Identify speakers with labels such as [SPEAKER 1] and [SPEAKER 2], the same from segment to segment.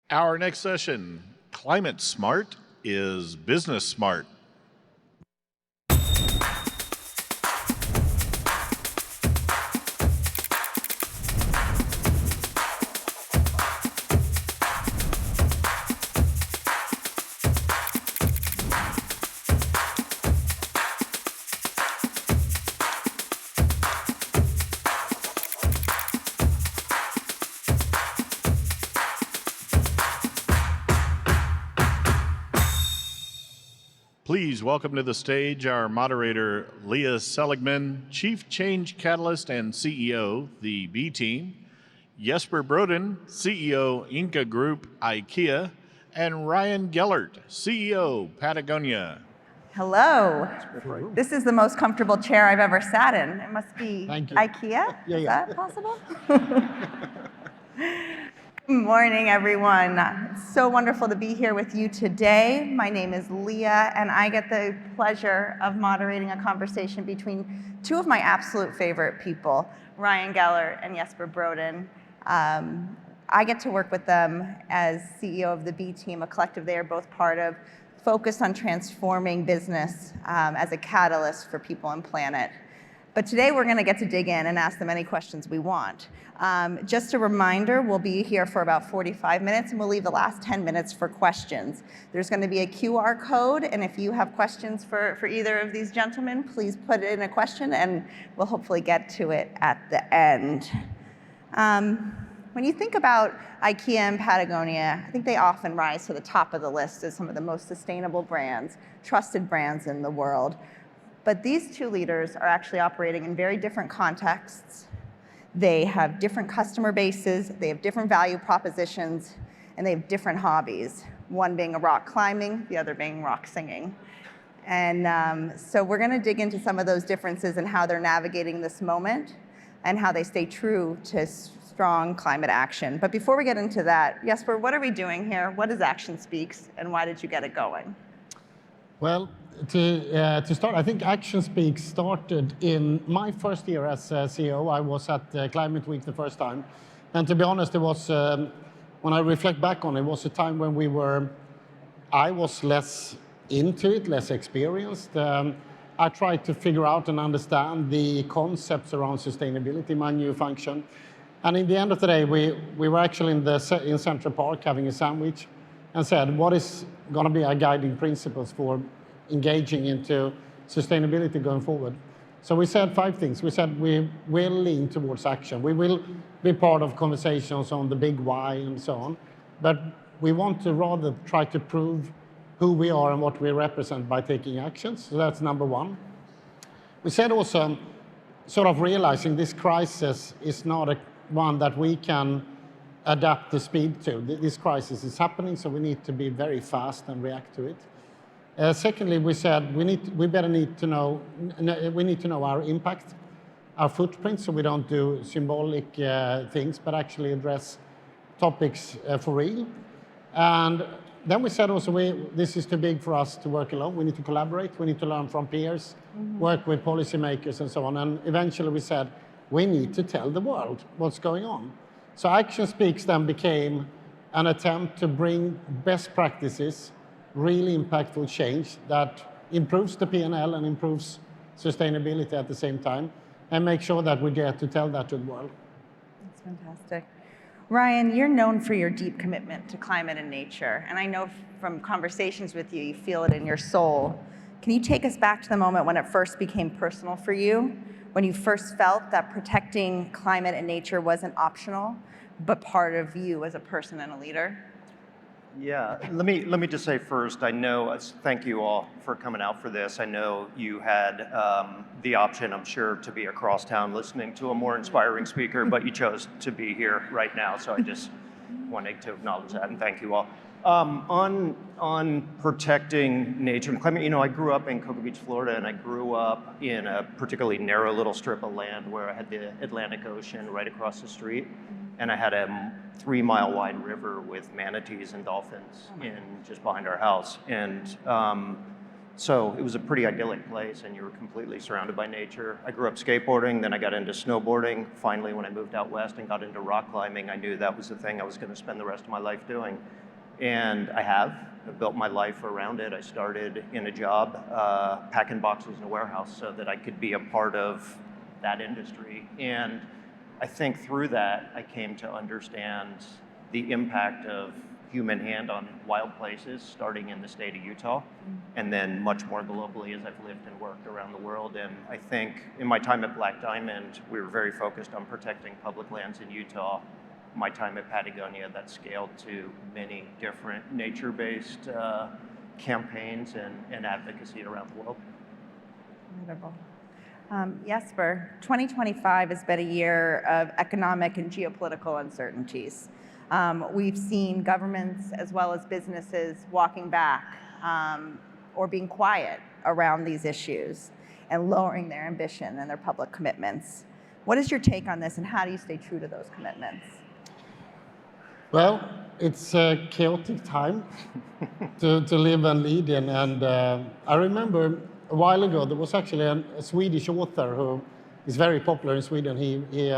[SPEAKER 1] Our next session, Climate Smart is Business Smart. Please welcome to the stage our moderator, Leah Seligman, Chief Change Catalyst and CEO, the B Team, Jesper Broden, CEO, Inca Group, IKEA, and Ryan Gellert, CEO, Patagonia.
[SPEAKER 2] Hello. This is the most comfortable chair I've ever sat in. It must be IKEA? Is that possible? Good morning, everyone. It's so wonderful to be here with you today. My name is Leah, and I get the pleasure of moderating a conversation between two of my absolute favorite people, Ryan Gellert and Jesper Broden. I get to work with them as CEO of the B Team, a collective they are both part of, focused on transforming business as a catalyst for people and planet. But today we're going to get to dig in and ask them any questions we want. Just a reminder, we'll be here for about 45 minutes and we'll leave the last 10 minutes for questions. There's going to be a QR code, and if you have questions for either of these gentlemen, please put in a question and we'll hopefully get to it at the end. When you think about IKEA and Patagonia, I think they often rise to the top of the list as some of the most sustainable brands, trusted brands in the world. But these two leaders are actually operating in very different contexts. They have different customer bases, they have different value propositions, and they have different hobbies, one being rock climbing, the other being rock singing. And so we're going to dig into some of those differences and how they're navigating this moment and how they stay true to strong climate action. But before we get into that, Jesper, what are we doing here? What is Action Speaks, and why did you get it going?
[SPEAKER 3] Well, to start, I think Action Speaks started in my first year as CEO. I was at Climate Week the first time. And to be honest, it was, when I reflect back on it, was a time when I was less into it, less experienced. I tried to figure out and understand the concepts around sustainability in my new function. And in the end of the day, we were actually in Central Park having a sandwich and said, what is going to be our guiding principles for engaging into sustainability going forward? So we said 5 things. We said we will lean towards action. We will be part of conversations on the big why and so on. But we want to rather try to prove who we are and what we represent by taking actions. So that's number 1. We said also, sort of realizing this crisis is not one that we can adapt the speed to. This crisis is happening, so we need to be very fast and react to it. Secondly, we said we need to know our impact, our footprint, so we don't do symbolic things, but actually address topics for real. And then we said also, this is too big for us to work alone. We need to collaborate. We need to learn from peers, work with policymakers and so on. And eventually we said, we need to tell the world what's going on. So Action Speaks then became an attempt to bring best practices, really impactful change that improves the P&L and improves sustainability at the same time, and make sure that we get to tell that to the world.
[SPEAKER 2] That's fantastic. Ryan, you're known for your deep commitment to climate and nature, and I know from conversations with you, you feel it in your soul. Can you take us back to the moment when it first became personal for you, when you first felt that protecting climate and nature wasn't optional, but part of you as a person and a leader?
[SPEAKER 4] Yeah, let me just say first, I know, thank you all for coming out for this. I know you had the option, I'm sure, to be across town listening to a more inspiring speaker, but you chose to be here right now. So I just wanted to acknowledge that and thank you all. On protecting nature and climate, I grew up in Cocoa Beach, Florida, and I grew up in a particularly narrow little strip of land where I had the Atlantic Ocean right across the street. And I had a 3-mile wide river with manatees and dolphins just behind our house. And So it was a pretty idyllic place, and you were completely surrounded by nature. I grew up skateboarding, then I got into snowboarding. Finally, when I moved out west and got into rock climbing, I knew that was the thing I was going to spend the rest of my life doing. And I have. I've built my life around it. I started in a job packing boxes in a warehouse so that I could be a part of that industry. And I think through that, I came to understand the impact of human hand on wild places, starting in the state of Utah, and then much more globally as I've lived and worked around the world. And I think in my time at Black Diamond, we were very focused on protecting public lands in Utah. My time at Patagonia, that scaled to many different nature-based campaigns and advocacy around the world.
[SPEAKER 2] Wonderful. Jesper, 2025 has been a year of economic and geopolitical uncertainties. We've seen governments as well as businesses walking back or being quiet around these issues and lowering their ambition and their public commitments. What is your take on this, and how do you stay true to those commitments?
[SPEAKER 3] Well, it's a chaotic time to live and lead in. And I remember a while ago, there was actually a Swedish author who is very popular in Sweden. He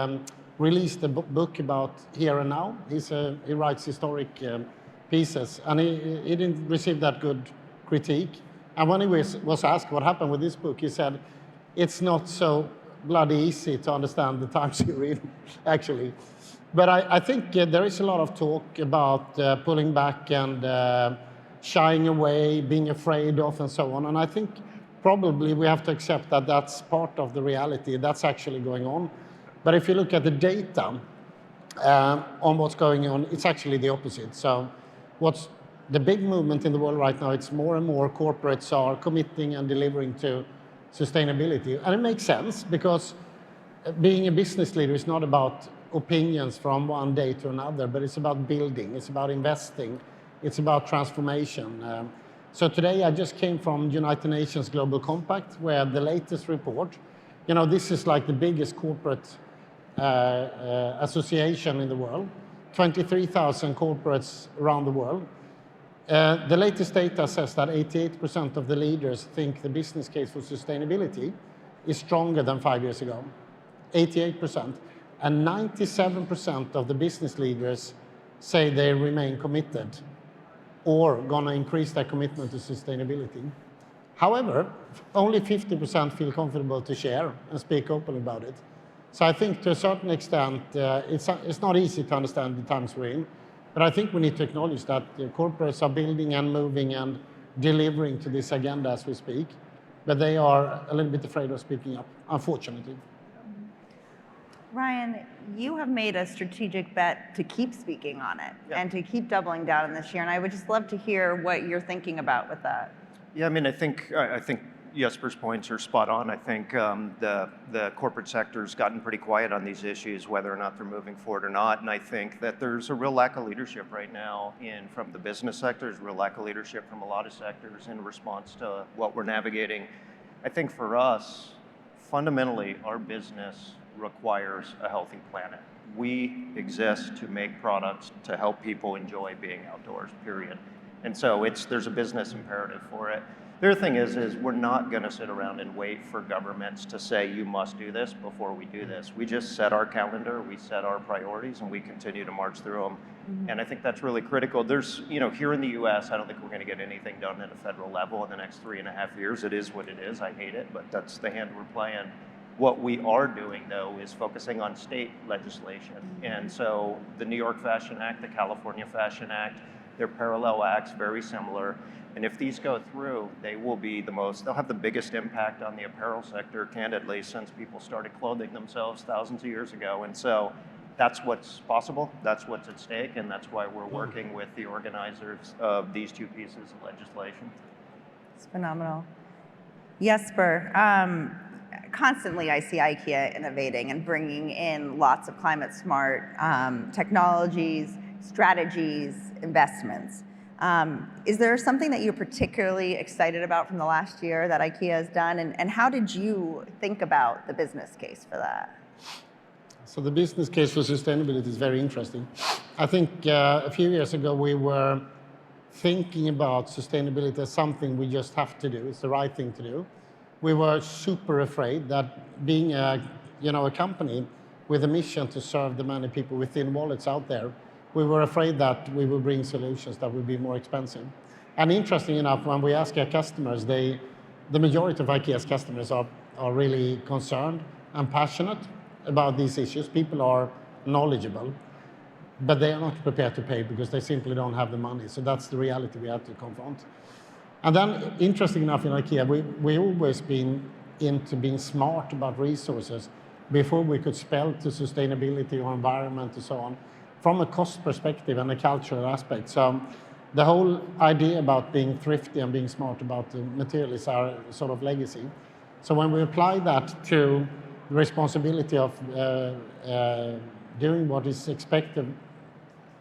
[SPEAKER 3] released a book about here and now. He writes historic pieces, and he didn't receive that good critique. And when he was asked what happened with this book, he said, it's not so bloody easy to understand the times you read, actually. But I think there is a lot of talk about pulling back and shying away, being afraid of, and so on. And I think probably we have to accept that that's part of the reality. That's actually going on. But if you look at the data on what's going on, it's actually the opposite. So what's the big movement in the world right now, it's more and more corporates are committing and delivering to sustainability. And it makes sense, because being a business leader is not about opinions from one day to another, but it's about building, it's about investing, it's about transformation. So today I just came from United Nations Global Compact, where the latest report, this is like the biggest corporate association in the world, 23,000 corporates around the world. The latest data says that 88% of the leaders think the business case for sustainability is stronger than 5 years ago. 88%. And 97% of the business leaders say they remain committed or gonna increase their commitment to sustainability. However, only 50% feel comfortable to share and speak openly about it. So I think to a certain extent, it's not easy to understand the times we're in, but I think we need to acknowledge that corporates are building and moving and delivering to this agenda as we speak, but they are a little bit afraid of speaking up, unfortunately.
[SPEAKER 2] Ryan, you have made a strategic bet to keep speaking on it and to keep doubling down on this year, and I would just love to hear what you're thinking about with that.
[SPEAKER 4] Yeah, I mean, I think Jesper's points are spot on. I think the corporate sector's gotten pretty quiet on these issues, whether or not they're moving forward or not. And I think that there's a real lack of leadership right now from the business sector. There's a real lack of leadership from a lot of sectors in response to what we're navigating. I think for us, fundamentally, our business requires a healthy planet. We exist to make products to help people enjoy being outdoors, period. And so there's a business imperative for it. The other thing is we're not going to sit around and wait for governments to say, you must do this before we do this. We just set our calendar, we set our priorities, and we continue to march through them. Mm-hmm. And I think that's really critical. There's, here in the US, I don't think we're going to get anything done at a federal level in the next 3.5 years. It is what it is. I hate it, but that's the hand we're playing. What we are doing, though, is focusing on state legislation. And so the New York Fashion Act, the California Fashion Act, they're parallel acts, very similar. And if these go through, they'll have the biggest impact on the apparel sector, candidly, since people started clothing themselves thousands of years ago. And so that's what's possible, that's what's at stake, and that's why we're working with the organizers of these two pieces of legislation.
[SPEAKER 2] It's phenomenal. Jesper, constantly I see IKEA innovating and bringing in lots of climate smart technologies, strategies, investments. Is there something that you're particularly excited about from the last year that IKEA has done, and how did you think about the business case for that?
[SPEAKER 3] So the business case for sustainability is very interesting. I think a few years ago we were thinking about sustainability as something we just have to do, it's the right thing to do. We were super afraid that being a company with a mission to serve the many people with thin wallets out there, we were afraid that we would bring solutions that would be more expensive. And interesting enough, when we ask our customers, the majority of IKEA's customers are really concerned and passionate about these issues. People are knowledgeable, but they are not prepared to pay because they simply don't have the money. So that's the reality we have to confront. And then, interesting enough, in IKEA, we always been into being smart about resources before we could spell to sustainability or environment and so on, from a cost perspective and a cultural aspect. So the whole idea about being thrifty and being smart about the material is our sort of legacy. So when we apply that to the responsibility of doing what is expected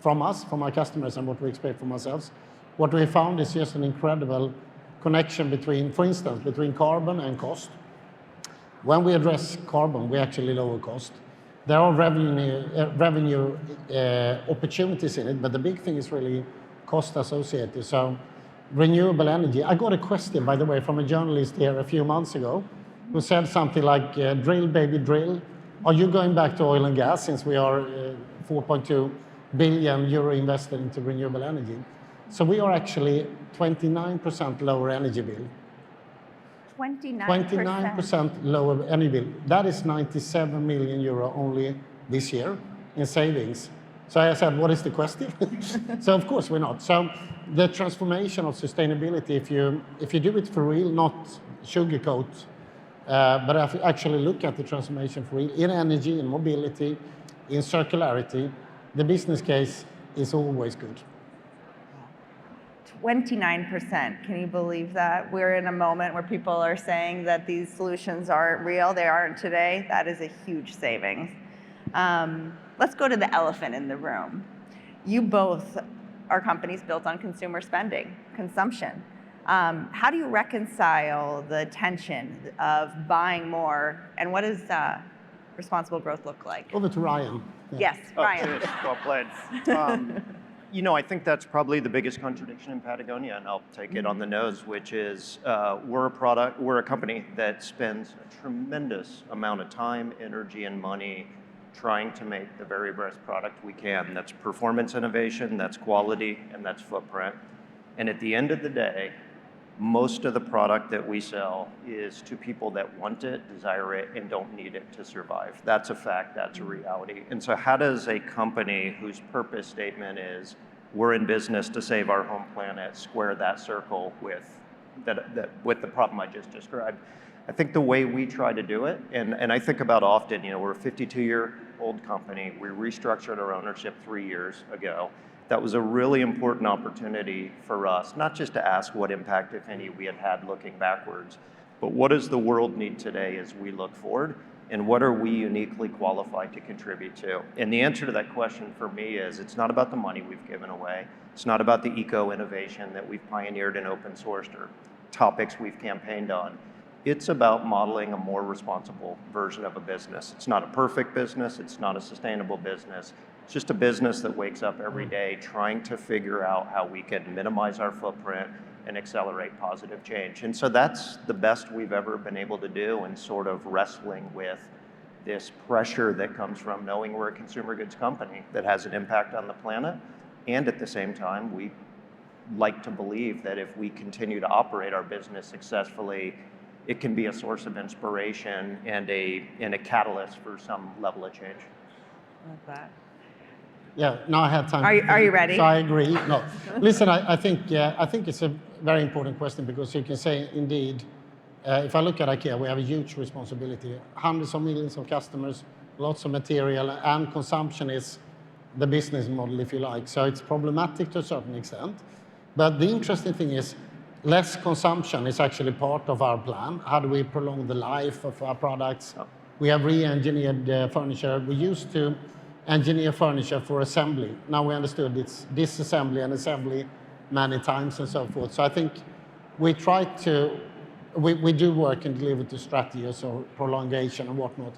[SPEAKER 3] from us, from our customers, and what we expect from ourselves, what we found is just an incredible connection between, for instance, between carbon and cost. When we address carbon, we actually lower cost. There are revenue opportunities in it, but the big thing is really cost associated. So renewable energy. I got a question, by the way, from a journalist here a few months ago who said something like, drill, baby, drill. Are you going back to oil and gas since we are 4.2 billion euro invested into renewable energy? So we are actually 29% lower energy bill.
[SPEAKER 2] 29%.
[SPEAKER 3] 29% lower energy bill. That is 97 million euro only this year in savings. So I said, what is the question? So of course we're not. So the transformation of sustainability, if you do it for real, not sugarcoat, but actually look at the transformation for real in energy, in mobility, in circularity, the business case is always good.
[SPEAKER 2] 29%. Can you believe that? We're in a moment where people are saying that these solutions aren't real. They aren't today. That is a huge savings. Let's go to the elephant in the room. You both are companies built on consumer spending, consumption. How do you reconcile the tension of buying more, and what does responsible growth look like?
[SPEAKER 3] Over to Ryan.
[SPEAKER 2] Yeah. Yes, Ryan.
[SPEAKER 4] Cheers. Well played. I think that's probably the biggest contradiction in Patagonia, and I'll take it on the nose, which is we're a company that spends a tremendous amount of time, energy, and money trying to make the very best product we can. That's performance innovation, that's quality, and that's footprint. And at the end of the day, most of the product that we sell is to people that want it, desire it, and don't need it to survive. That's a fact, that's a reality. And so how does a company whose purpose statement is, we're in business to save our home planet, square that circle with the problem I just described? I think the way we try to do it, and I think about often, we're a 52-year-old company. We restructured our ownership 3 years ago. That was a really important opportunity for us, not just to ask what impact, if any, we had looking backwards, but what does the world need today as we look forward, and what are we uniquely qualified to contribute to? And the answer to that question for me is, it's not about the money we've given away. It's not about the eco-innovation that we've pioneered and open sourced or topics we've campaigned on. It's about modeling a more responsible version of a business. It's not a perfect business. It's not a sustainable business. It's just a business that wakes up every day trying to figure out how we can minimize our footprint and accelerate positive change. And so that's the best we've ever been able to do, and sort of wrestling with this pressure that comes from knowing we're a consumer goods company that has an impact on the planet. And at the same time, we like to believe that if we continue to operate our business successfully, it can be a source of inspiration and a catalyst for some level of change.
[SPEAKER 2] I love that.
[SPEAKER 3] Yeah, now I have time.
[SPEAKER 2] Are you ready?
[SPEAKER 3] So I agree. No, listen, I think it's a very important question, because you can say, indeed, if I look at IKEA, we have a huge responsibility. Hundreds of millions of customers, lots of material, and consumption is the business model, if you like. So it's problematic to a certain extent. But the interesting thing is, less consumption is actually part of our plan. How do we prolong the life of our products? We have re-engineered furniture. We used to engineer furniture for assembly. Now we understood it's disassembly and assembly many times and so forth. So I think we do work and deliver to strategies or prolongation and whatnot.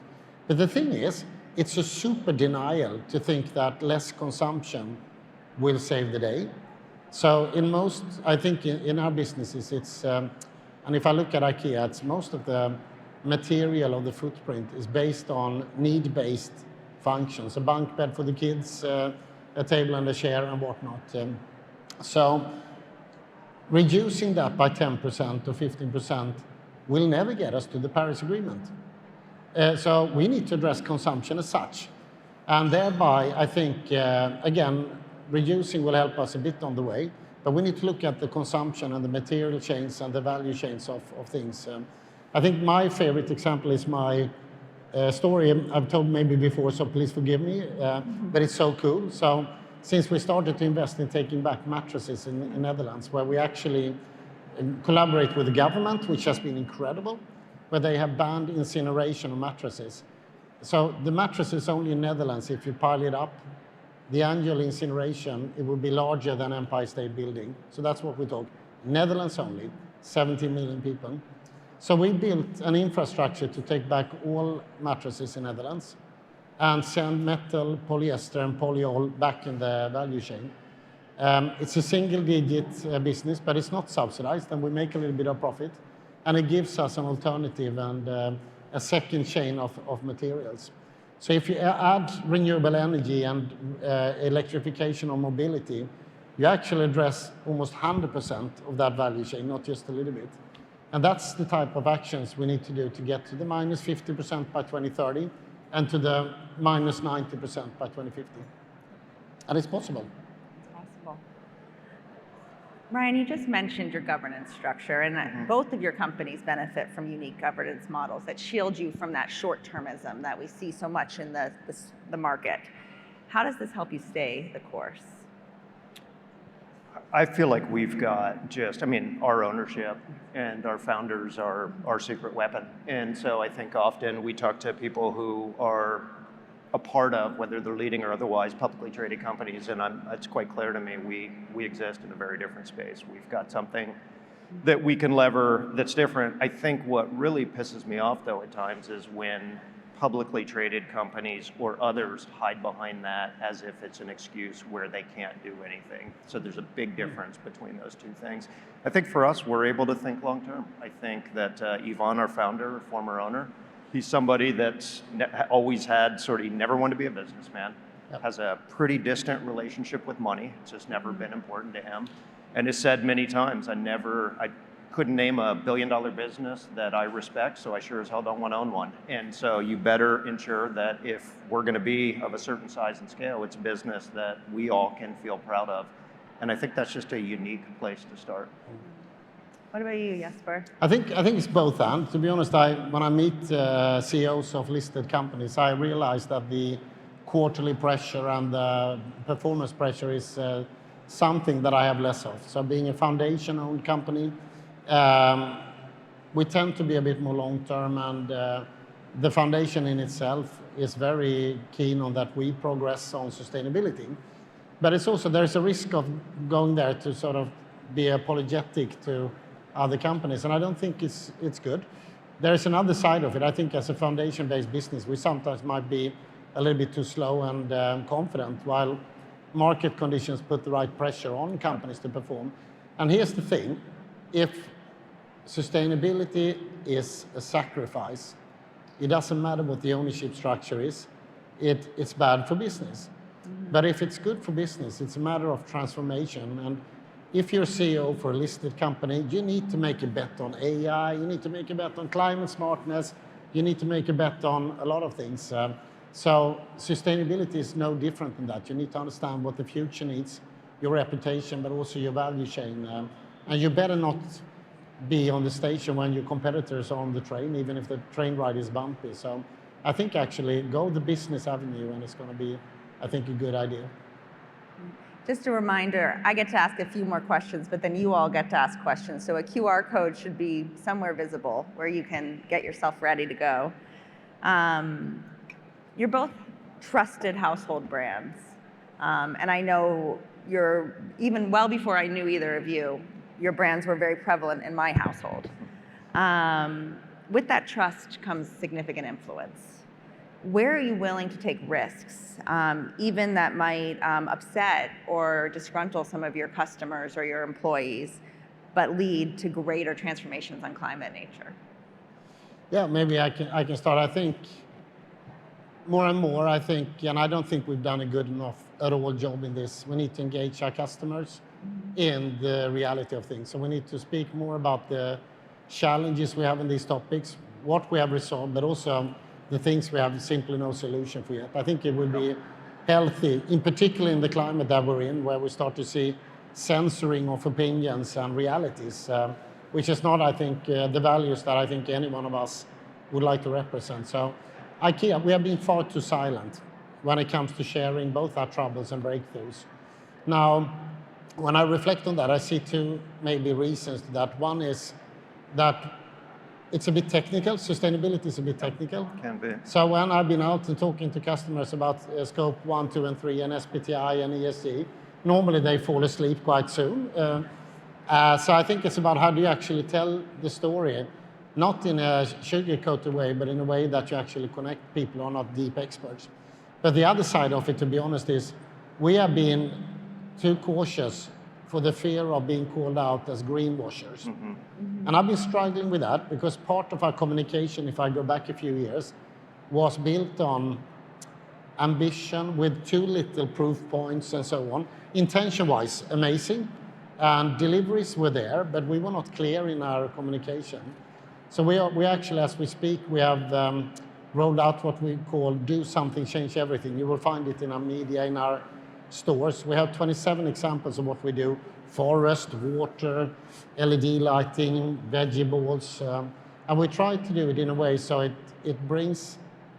[SPEAKER 3] But the thing is, it's a super denial to think that less consumption will save the day. So in most, I think in our businesses, it's, and if I look at IKEA, it's most of the material of the footprint is based on need-based functions, a bunk bed for the kids, a table and a chair and whatnot. So reducing that by 10% or 15% will never get us to the Paris Agreement. So we need to address consumption as such. And thereby, I think, again, reducing will help us a bit on the way, but we need to look at the consumption and the material chains and the value chains of things. I think my favorite example is my story I've told maybe before, so please forgive me, but it's so cool. So since we started to invest in taking back mattresses in Netherlands, where we actually collaborate with the government, which has been incredible, where they have banned incineration of mattresses. So the mattresses only in Netherlands, if you pile it up, the annual incineration, it will be larger than Empire State Building. So that's what we talk. Netherlands only, 17 million people. So we built an infrastructure to take back all mattresses in Netherlands and send metal, polyester, and polyol back in the value chain. It's a single-digit business, but it's not subsidized, and we make a little bit of profit. And it gives us an alternative and a second chain of materials. So if you add renewable energy and electrification of mobility, you actually address almost 100% of that value chain, not just a little bit. And that's the type of actions we need to do to get to the minus 50% by 2030 and to the minus 90% by 2050. And it's possible.
[SPEAKER 2] It's possible. Ryan, you just mentioned your governance structure, and both of your companies benefit from unique governance models that shield you from that short-termism that we see so much in the market. How does this help you stay the course?
[SPEAKER 4] I feel like we've got our ownership and our founders are our secret weapon. And so I think often we talk to people who are a part of, whether they're leading or otherwise, publicly traded companies, and it's quite clear to me we exist in a very different space. We've got something that we can lever that's different. I think what really pisses me off, though, at times is when publicly traded companies or others hide behind that as if it's an excuse where they can't do anything. So there's a big difference between those two things. I think for us, we're able to think long term. I think that Ivan, our founder, former owner, he's somebody that's always had he never wanted to be a businessman, has a pretty distant relationship with money. It's just never been important to him. And has said many times, I couldn't name a billion-dollar business that I respect, so I sure as hell don't want to own one. And so you better ensure that if we're going to be of a certain size and scale, it's a business that we all can feel proud of. And I think that's just a unique place to start.
[SPEAKER 2] What about you, Jesper?
[SPEAKER 3] I think it's both, and to be honest, when I meet CEOs of listed companies, I realize that the quarterly pressure and the performance pressure is something that I have less of. So being a foundation-owned company, we tend to be a bit more long-term, and the foundation in itself is very keen on that we progress on sustainability. But it's also, there's a risk of going there to be apologetic to other companies, and I don't think it's good. There is another side of it. I think as a foundation-based business, we sometimes might be a little bit too slow and confident, while market conditions put the right pressure on companies to perform. And here's the thing, if sustainability is a sacrifice, it doesn't matter what the ownership structure is, it's bad for business. But if it's good for business, it's a matter of transformation. And if you're CEO for a listed company, you need to make a bet on AI, you need to make a bet on climate smartness, you need to make a bet on a lot of things. So sustainability is no different than that. You need to understand what the future needs, your reputation, but also your value chain. And you better not be on the station when your competitors are on the train, even if the train ride is bumpy. So I think actually go the business avenue, and it's going to be, I think, a good idea.
[SPEAKER 2] Just a reminder, I get to ask a few more questions, but then you all get to ask questions. So a QR code should be somewhere visible where you can get yourself ready to go. You're both trusted household brands. And I know even well before I knew either of you, your brands were very prevalent in my household. With that trust comes significant influence. where are you willing to take risks, even that might upset or disgruntle some of your customers or your employees, but lead to greater transformations on climate nature?
[SPEAKER 3] Yeah, maybe I can start. I think more and more, I think, and I don't think we've done a good enough at all job in this. We need to engage our customers in the reality of things. So we need to speak more about the challenges we have in these topics, what we have resolved, but also the things we have simply no solution for yet. I think it would be healthy, in particular in the climate that we're in, where we start to see censoring of opinions and realities, which is not, I think, the values that I think any one of us would like to represent. So we have been far too silent when it comes to sharing both our troubles and breakthroughs. Now, when I reflect on that, I see two maybe reasons to that. One is that it's a bit technical. Sustainability is a bit technical.
[SPEAKER 4] Can be.
[SPEAKER 3] So when I've been out and talking to customers about scope 1, 2, and 3, and SBTI and ESG, normally they fall asleep quite soon. So I think it's about how do you actually tell the story, not in a sugar-coated way, but in a way that you actually connect people who are not deep experts. But the other side of it, to be honest, is we have been too cautious for the fear of being called out as greenwashers. And I've been struggling with that because part of our communication, if I go back a few years, was built on ambition with too little proof points and so on. Intention-wise, amazing, and deliveries were there, but we were not clear in our communication. So we actually, as we speak, we have rolled out what we call do something, change everything. You will find it in our media, in our stores. We have 27 examples of what we do: forest, water, LED lighting, vegetables. And we try to do it in a way so it brings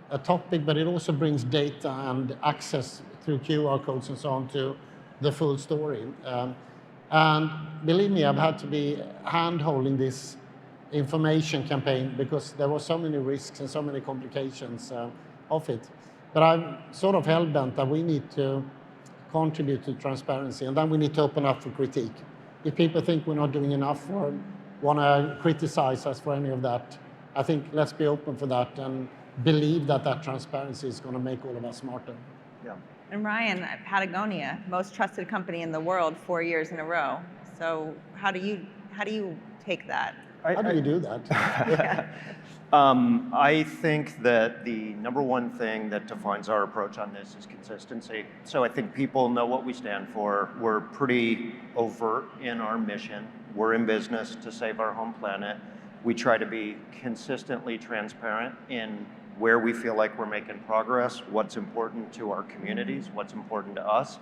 [SPEAKER 3] a topic, but it also brings data and access through QR codes and so on to the full story. And believe me, I've had to be hand-holding this information campaign because there were so many risks and so many complications of it. But I'm sort of hell-bent that we need to contribute to transparency, and then we need to open up for critique. If people think we're not doing enough or want to criticize us for any of that, I think let's be open for that and believe that that transparency is going to make all of us smarter.
[SPEAKER 4] Yeah.
[SPEAKER 2] And Ryan, Patagonia, most trusted company in the world 4 years in a row. So how do you take that?
[SPEAKER 3] How do you do that?
[SPEAKER 4] I think that the number one thing that defines our approach on this is consistency. So I think people know what we stand for. We're pretty overt in our mission. We're in business to save our home planet. We try to be consistently transparent in where we feel like we're making progress, what's important to our communities, what's important to us,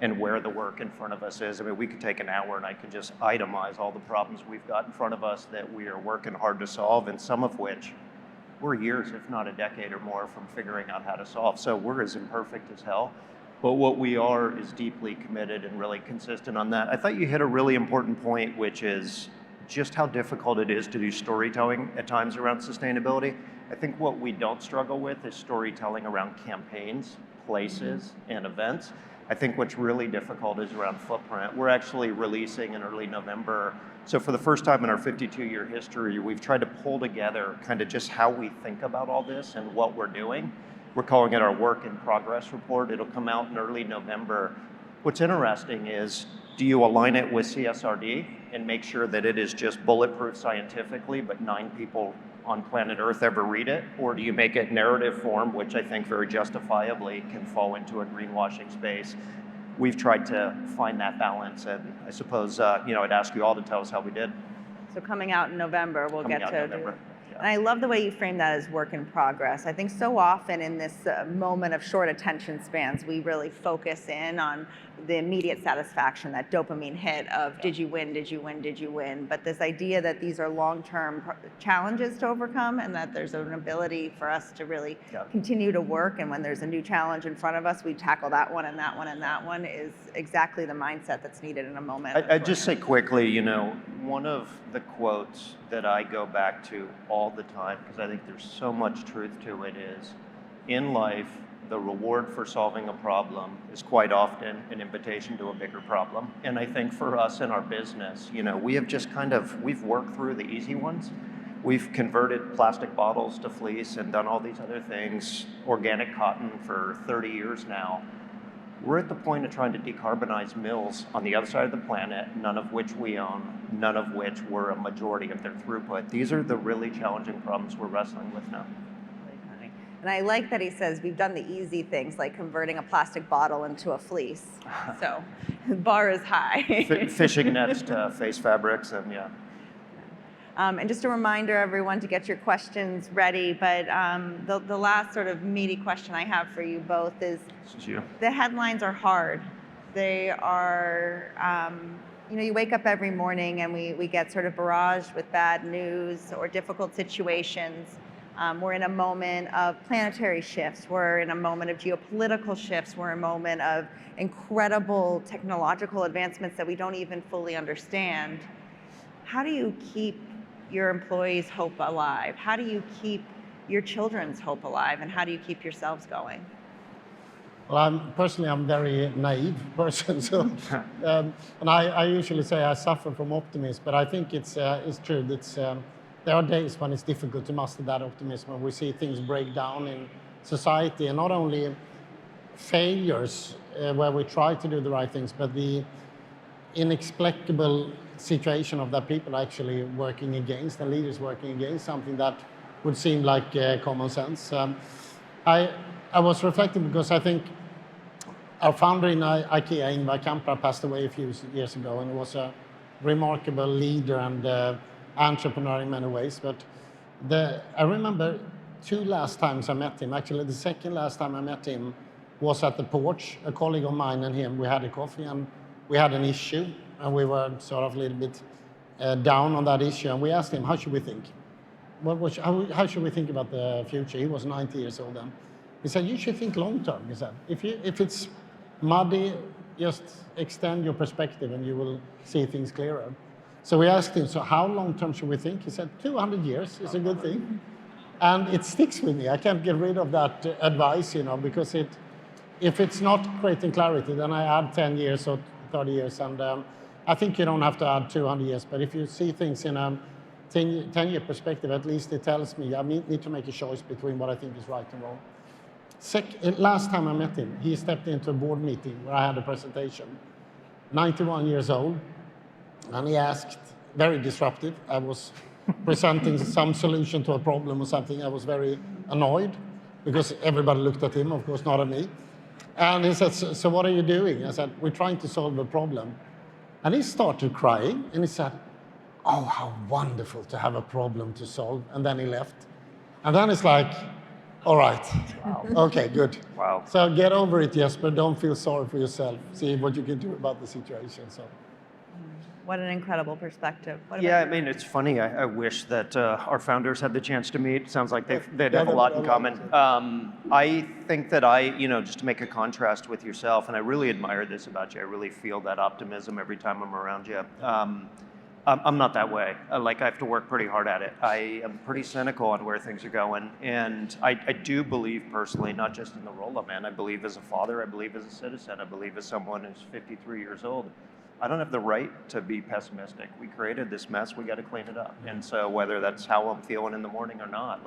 [SPEAKER 4] and where the work in front of us is. I mean, we could take an hour and I could just itemize all the problems we've got in front of us that we are working hard to solve, and some of which we're years, if not a decade or more, from figuring out how to solve. So we're as imperfect as hell. But what we are is deeply committed and really consistent on that. I thought you hit a really important point, which is just how difficult it is to do storytelling at times around sustainability. I think what we don't struggle with is storytelling around campaigns, places, and events. I think what's really difficult is around footprint. We're actually releasing in early November. So for the first time in our 52-year history, we've tried to pull together kind of just how we think about all this and what we're doing. We're calling it our work in progress report. It'll come out in early November. What's interesting is, do you align it with CSRD and make sure that it is just bulletproof scientifically, but 9 people on planet Earth ever read it? Or do you make it narrative form, which I think very justifiably can fall into a greenwashing space? We've tried to find that balance, and I suppose I'd ask you all to tell us how we did.
[SPEAKER 2] So coming out in November, we'll get to. And I love the way you frame that as work in progress. I think so often in this moment of short attention spans, we really focus in on the immediate satisfaction, that dopamine hit of did you win, did you win, did you win? But this idea that these are long-term challenges to overcome and that there's an ability for us to really continue to work, and when there's a new challenge in front of us, we tackle that one and that one and that one is exactly the mindset that's needed in a moment.
[SPEAKER 4] I'd just say quickly, one of the quotes that I go back to all the time, because I think there's so much truth to it, is, in life, the reward for solving a problem is quite often an invitation to a bigger problem. And I think for us in our business, we have just we've worked through the easy ones. We've converted plastic bottles to fleece and done all these other things, organic cotton for 30 years now. We're at the point of trying to decarbonize mills on the other side of the planet, none of which we own, none of which were a majority of their throughput. These are the really challenging problems we're wrestling with now.
[SPEAKER 2] And I like that he says we've done the easy things like converting a plastic bottle into a fleece. So the bar is high.
[SPEAKER 4] Fishing nets to face fabrics, and yeah.
[SPEAKER 2] And just a reminder, everyone, to get your questions ready. But the last sort of meaty question I have for you both is, the headlines are hard. They are, you wake up every morning and we get sort of barraged with bad news or difficult situations. We're in a moment of planetary shifts. We're in a moment of geopolitical shifts. We're in a moment of incredible technological advancements that we don't even fully understand. How do you keep your employees' hope alive? How do you keep your children's hope alive? And how do you keep yourselves going?
[SPEAKER 3] Well, I'm a very naive person, so and I usually say I suffer from optimism, but I think it's true. There are days when it's difficult to master that optimism, when we see things break down in society, and not only failures where we try to do the right things, but the inexplicable situation of that people actually working against and leaders working against something that would seem like common sense. I was reflecting because I think our founder in IKEA, Ingvar Kamprad, passed away a few years ago, and was a remarkable leader and entrepreneur in many ways. But I remember two last times I met him. Actually, the second last time I met him was at the porch. A colleague of mine and him, we had a coffee and we had an issue, and we were sort of a little bit down on that issue. And we asked him, how should we think? How should we think about the future? He was 90 years old then. He said, you should think long term. He said, if it's muddy, just extend your perspective and you will see things clearer. So we asked him, so how long term should we think? He said, 200 years is a good thing. And it sticks with me. I can't get rid of that advice, because if it's not creating clarity, then I add 10 years or 30 years. And I think you don't have to add 200 years, but if you see things in a 10-year perspective, at least it tells me I need to make a choice between what I think is right and wrong. Last time I met him, he stepped into a board meeting where I had a presentation, 91 years old, and he asked, very disruptive, I was presenting some solution to a problem or something. I was very annoyed because everybody looked at him, of course, not at me. And he said, so what are you doing? I said, we're trying to solve a problem. And he started crying, and he said, oh, how wonderful to have a problem to solve. And then he left. And then it's like, all right, wow. Okay, good.
[SPEAKER 4] Wow.
[SPEAKER 3] So get over it, Jesper. Don't feel sorry for yourself. See what you can do about the situation. So.
[SPEAKER 2] What an incredible perspective.
[SPEAKER 4] Yeah, I mean, it's funny. I wish that our founders had the chance to meet. Sounds like they'd have a lot in common. I think that just to make a contrast with yourself, and I really admire this about you. I really feel that optimism every time I'm around you. I'm not that way. I have to work pretty hard at it. I am pretty cynical on where things are going. And I do believe personally, not just in the role I'm in, I believe as a father, I believe as a citizen, I believe as someone who's 53 years old. I don't have the right to be pessimistic. We created this mess, we gotta clean it up. And so whether that's how I'm feeling in the morning or not,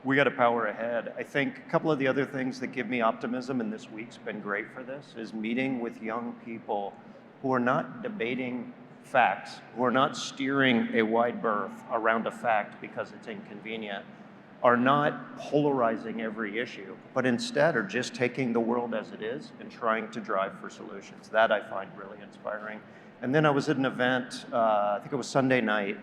[SPEAKER 4] we gotta power ahead. I think a couple of the other things that give me optimism, and this week's been great for this, is meeting with young people who are not debating facts, who are not steering a wide berth around a fact because it's inconvenient, are not polarizing every issue, but instead are just taking the world as it is and trying to drive for solutions. That I find really inspiring. And then I was at an event, I think it was Sunday night,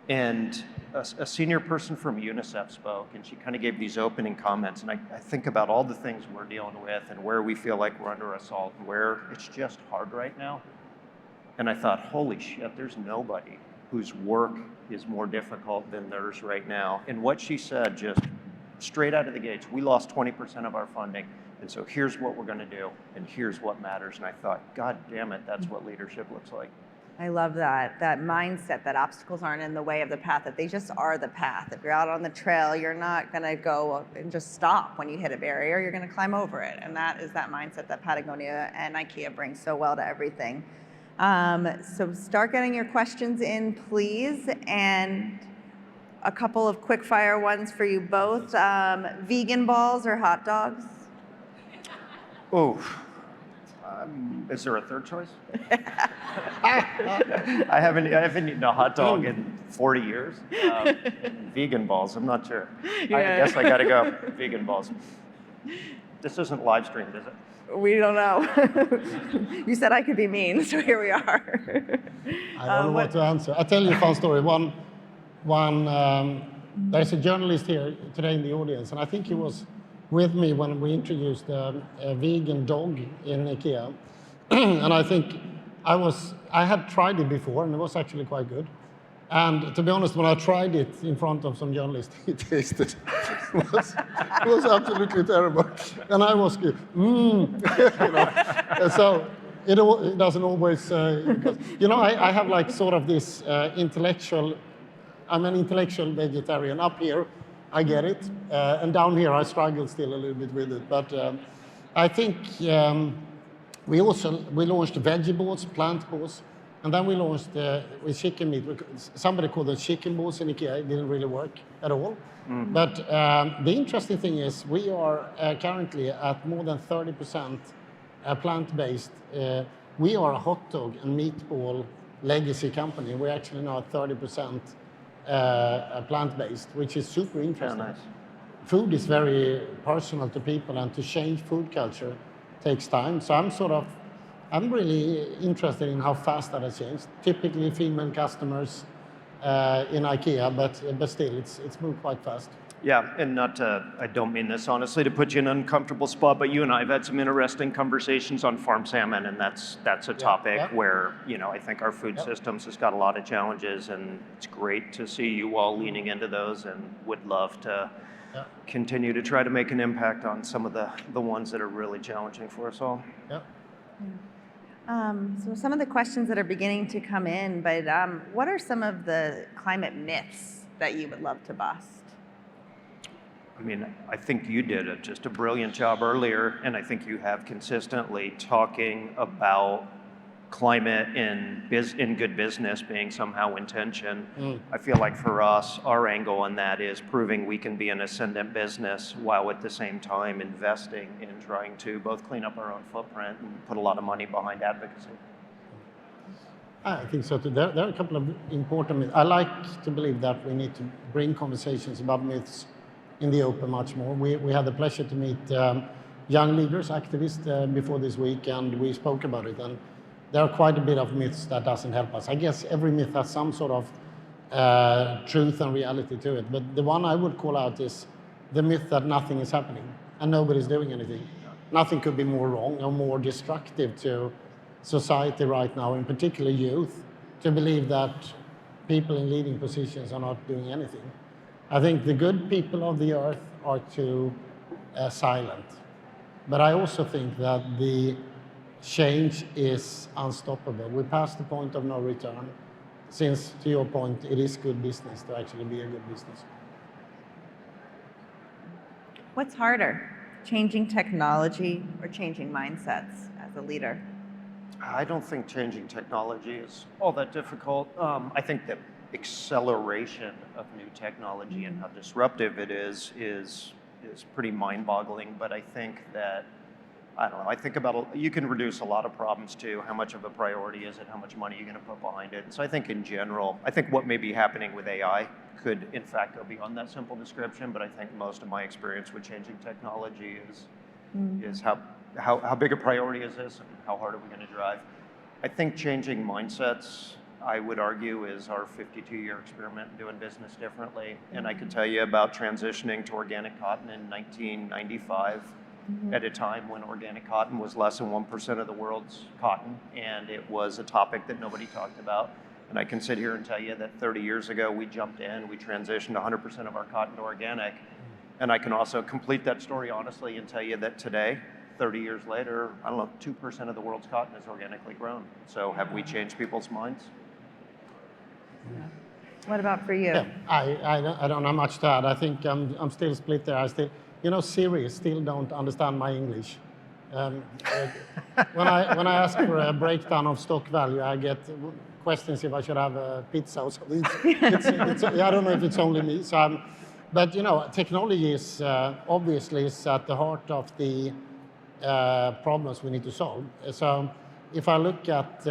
[SPEAKER 4] and a senior person from UNICEF spoke, and she kind of gave these opening comments, and I think about all the things we're dealing with and where we feel like we're under assault and where it's just hard right now. And I thought, holy shit, there's nobody whose work is more difficult than theirs right now. And what she said, just straight out of the gates, we lost 20% of our funding, and so here's what we're gonna do, and here's what matters. And I thought, God damn it, that's what leadership looks like.
[SPEAKER 2] I love that mindset that obstacles aren't in the way of the path, that they just are the path. If you're out on the trail, you're not gonna go and just stop when you hit a barrier, you're gonna climb over it. And that is that mindset that Patagonia and IKEA bring so well to everything. So start getting your questions in, please. And a couple of quick fire ones for you both. Vegan balls or hot dogs?
[SPEAKER 4] Oh, is there a third choice? I haven't eaten a hot dog in 40 years. Vegan balls, I'm not sure. I guess I gotta go vegan balls. This isn't live streamed, is it?
[SPEAKER 2] We don't know. You said I could be mean, so here we are.
[SPEAKER 3] I don't know what to answer. I'll tell you a fun story. There's a journalist here today in the audience, and I think he was with me when we introduced a vegan dog in IKEA. And I think I had tried it before, and it was actually quite good. And to be honest, when I tried it in front of some journalists, it tasted, it was absolutely terrible. And I was, So it doesn't always, I have like sort of this I'm an intellectual vegetarian. Up here, I get it. And down here, I struggle still a little bit with it. But I think we launched veggie balls, plant balls, and then we launched with chicken meat. Somebody called it chicken balls in IKEA. It didn't really work at all. But the interesting thing is we are currently at more than 30% plant-based. We are a hot dog and meatball legacy company. We're actually now at 30% plant-based, which is super interesting.
[SPEAKER 4] Yeah, nice.
[SPEAKER 3] Food is very personal to people, and to change food culture takes time. So I'm really interested in how fast that has changed. Typically female customers in IKEA, but still it's moved quite fast.
[SPEAKER 4] Yeah, and I don't mean this honestly to put you in an uncomfortable spot, but you and I have had some interesting conversations on farm salmon, and that's a topic where, I think our food systems has got a lot of challenges, and it's great to see you all leaning into those, and would love to continue to try to make an impact on some of the ones that are really challenging for us all.
[SPEAKER 2] So some of the questions that are beginning to come in, but what are some of the climate myths that you would love to bust?
[SPEAKER 4] I mean, I think you did just a brilliant job earlier, and I think you have consistently talking about climate in good business being somehow in tension. I feel like for us, our angle on that is proving we can be an ascendant business while at the same time investing in trying to both clean up our own footprint and put a lot of money behind advocacy.
[SPEAKER 3] I think so too. There are a couple of important myths. I like to believe that we need to bring conversations about myths in the open much more. We had the pleasure to meet young leaders, activists before this week, and we spoke about it. And there are quite a bit of myths that doesn't help us. I guess every myth has some sort of truth and reality to it. But the one I would call out is the myth that nothing is happening and nobody's doing anything. Nothing could be more wrong or more destructive to society right now, in particular youth, to believe that people in leading positions are not doing anything. I think the good people of the earth are too silent. But I also think that the change is unstoppable. We passed the point of no return, since, to your point, it is good business to actually be a good business.
[SPEAKER 2] What's harder, changing technology or changing mindsets as a leader?
[SPEAKER 4] I don't think changing technology is all that difficult. I think that acceleration of new technology and how disruptive it is pretty mind-boggling. But I think that, I don't know, I think about, you can reduce a lot of problems to how much of a priority is it, how much money you're going to put behind it. So I think in general, I think what may be happening with AI could in fact go beyond that simple description, but I think most of my experience with changing technology is how big a priority is this and how hard are we going to drive. I think changing mindsets, I would argue, is our 52-year experiment in doing business differently. And I can tell you about transitioning to organic cotton in 1995 at a time when organic cotton was less than 1% of the world's cotton, and it was a topic that nobody talked about. And I can sit here and tell you that 30 years ago, we jumped in, we transitioned 100% of our cotton to organic. And I can also complete that story honestly and tell you that today, 30 years later, I don't know, 2% of the world's cotton is organically grown. So have we changed people's minds?
[SPEAKER 2] What about for you?
[SPEAKER 3] Yeah, I don't have much to add. I think I'm still split there. Siri still don't understand my English. When I ask for a breakdown of stock value, I get questions if I should have a pizza or something. I don't know if it's only me. But technology is obviously is at the heart of the problems we need to solve. So if I look at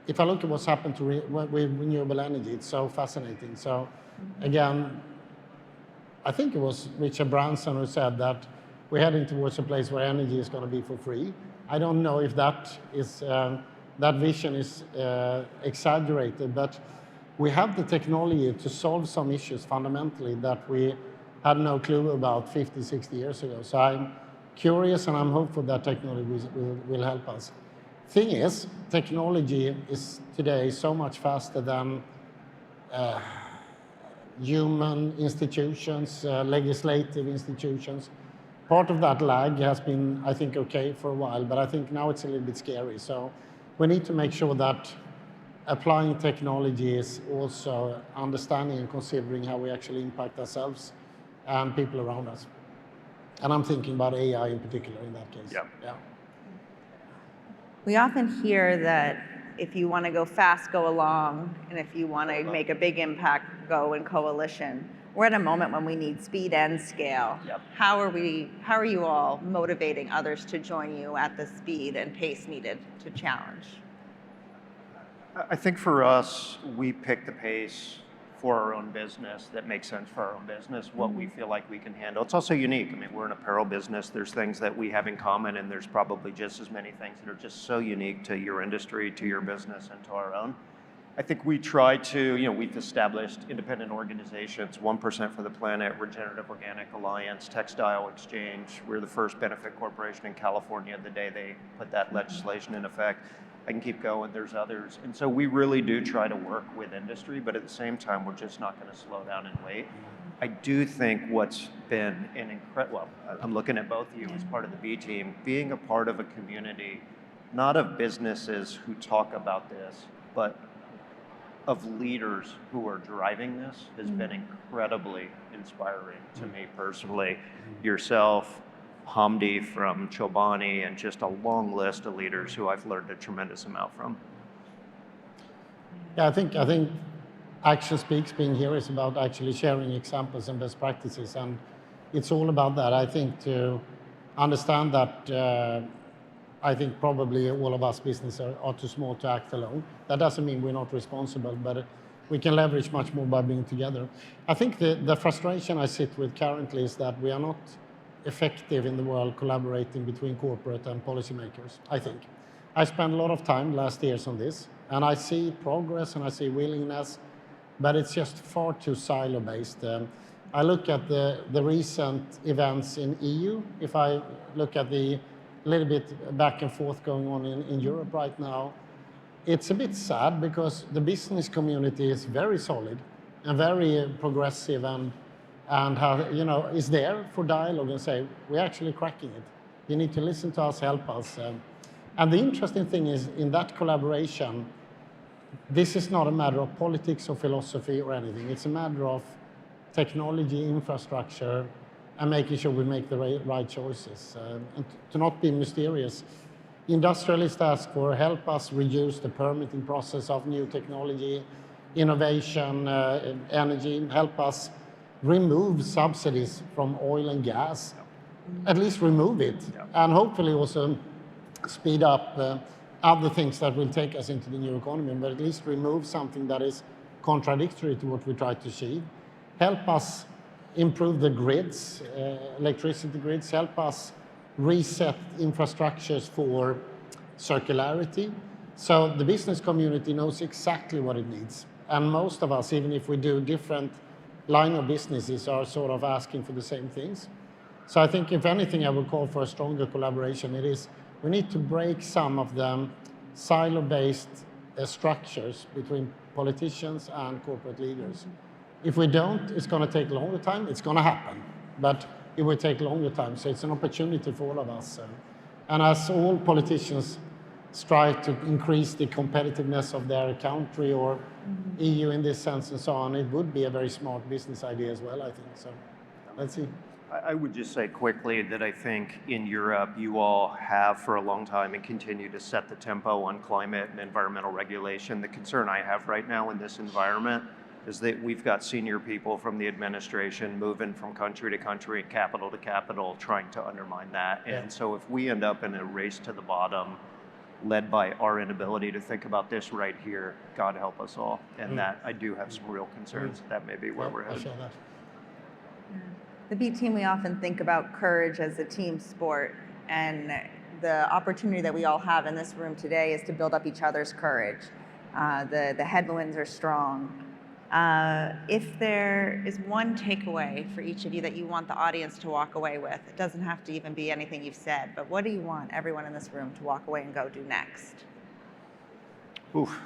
[SPEAKER 3] what's happened with renewable energy, it's so fascinating. So again, I think it was Richard Branson who said that we're heading towards a place where energy is going to be for free. I don't know if that vision is exaggerated, but we have the technology to solve some issues fundamentally that we had no clue about 50, 60 years ago. So I'm curious and I'm hopeful that technology will help us. Thing is, technology is today so much faster than human institutions, legislative institutions. Part of that lag has been, I think, okay for a while, but I think now it's a little bit scary. So we need to make sure that applying technology is also understanding and considering how we actually impact ourselves and people around us. And I'm thinking about AI in particular in that case.
[SPEAKER 4] Yeah.
[SPEAKER 2] We often hear that if you want to go fast, go along, and if you want to make a big impact, go in coalition. We're at a moment when we need speed and scale.
[SPEAKER 4] Yep.
[SPEAKER 2] How are you all motivating others to join you at the speed and pace needed to challenge?
[SPEAKER 4] I think for us, we pick the pace for our own business that makes sense for our own business, what we feel like we can handle. It's also unique. I mean, we're an apparel business. There's things that we have in common, and there's probably just as many things that are just so unique to your industry, to your business, and to our own. I think we try to, we've established independent organizations, 1% for the Planet, Regenerative Organic Alliance, Textile Exchange. We're the first benefit corporation in California the day they put that legislation in effect. I can keep going, there's others. And so we really do try to work with industry, but at the same time, we're just not going to slow down and wait. I do think what's been an incredible, I'm looking at both of you as part of the B team, being a part of a community, not of businesses who talk about this, but of leaders who are driving this has been incredibly inspiring to me personally. Yourself, Hamdi from Chobani, and just a long list of leaders who I've learned a tremendous amount from.
[SPEAKER 3] Yeah, I think Action Speaks being here is about actually sharing examples and best practices, and it's all about that. I think to understand that I think probably all of us businesses are too small to act alone. That doesn't mean we're not responsible, but we can leverage much more by being together. I think the frustration I sit with currently is that we are not effective in the world collaborating between corporate and policymakers, I think. I spent a lot of time last years on this, and I see progress and I see willingness, but it's just far too silo-based. I look at the recent events in EU. If I look at the little bit back and forth going on in Europe right now, it's a bit sad because the business community is very solid and very progressive and is there for dialogue and say, we're actually cracking it. You need to listen to us, help us. And the interesting thing is in that collaboration, this is not a matter of politics or philosophy or anything. It's a matter of technology, infrastructure, and making sure we make the right choices. And to not be mysterious. Industrialists ask for help us reduce the permitting process of new technology, innovation, energy, help us remove subsidies from oil and gas, at least remove it, and hopefully also speed up other things that will take us into the new economy, but at least remove something that is contradictory to what we try to achieve. Help us improve the grids, electricity grids, help us reset infrastructures for circularity. So the business community knows exactly what it needs. And most of us, even if we do different line of businesses, are sort of asking for the same things. So I think if anything, I would call for a stronger collaboration. It is, we need to break some of the silo-based structures between politicians and corporate leaders. If we don't, it's going to take longer time. It's going to happen, but it will take longer time. So it's an opportunity for all of us. And as all politicians strive to increase the competitiveness of their country or EU in this sense and so on, it would be a very smart business idea as well, I think. So let's see.
[SPEAKER 4] I would just say quickly that I think in Europe, you all have for a long time and continue to set the tempo on climate and environmental regulation. The concern I have right now in this environment is that we've got senior people from the administration moving from country to country, capital to capital, trying to undermine that. And so if we end up in a race to the bottom, led by our inability to think about this right here, God help us all. And that I do have some real concerns that may be where we're
[SPEAKER 3] I
[SPEAKER 4] headed.
[SPEAKER 3] share that.
[SPEAKER 2] The B team, we often think about courage as a team sport, and the opportunity that we all have in this room today is to build up each other's courage. The headwinds are strong. If there is one takeaway for each of you that you want the audience to walk away with, it doesn't have to even be anything you've said, but what do you want everyone in this room to walk away and go do next?
[SPEAKER 4] Oof.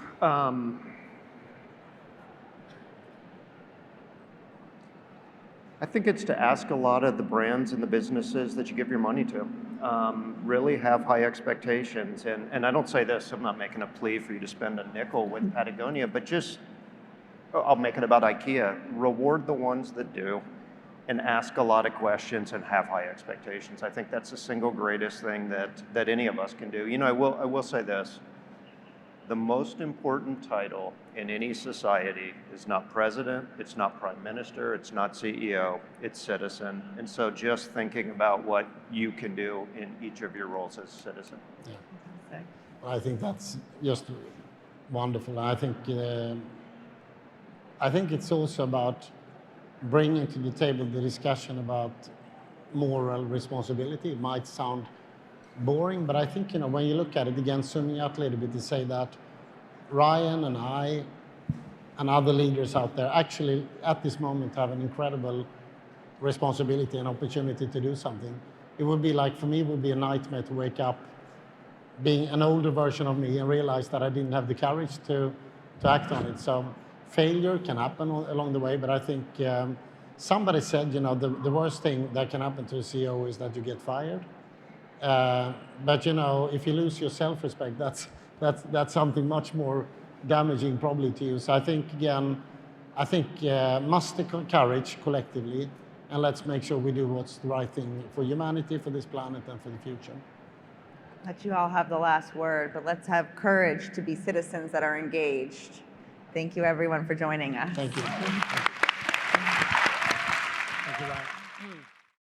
[SPEAKER 4] I think it's to ask a lot of the brands and the businesses that you give your money to. Really have high expectations. And I don't say this, I'm not making a plea for you to spend a nickel with Patagonia, but just, I'll make it about IKEA. Reward the ones that do and ask a lot of questions and have high expectations. I think that's the single greatest thing that any of us can do. You know, I will say this. The most important title in any society is not president, it's not prime minister, it's not CEO, it's citizen. And so just thinking about what you can do in each of your roles as a citizen.
[SPEAKER 3] Yeah. I think that's just wonderful. I think it's also about bringing to the table the discussion about moral responsibility. It might sound boring, but I think, when you look at it again, zooming out a little bit, to say that Ryan and I and other leaders out there actually at this moment have an incredible responsibility and opportunity to do something. It would be like, for me, it would be a nightmare to wake up being an older version of me and realize that I didn't have the courage to act on it. So failure can happen along the way, but I think somebody said, the worst thing that can happen to a CEO is that you get fired. But if you lose your self-respect, that's something much more damaging probably to you. So I think muster courage collectively, and let's make sure we do what's the right thing for humanity, for this planet, and for the future.
[SPEAKER 2] Let you all have the last word, but let's have courage to be citizens that are engaged. Thank you, everyone, for joining us.
[SPEAKER 3] Thank you. Thank you, Ryan.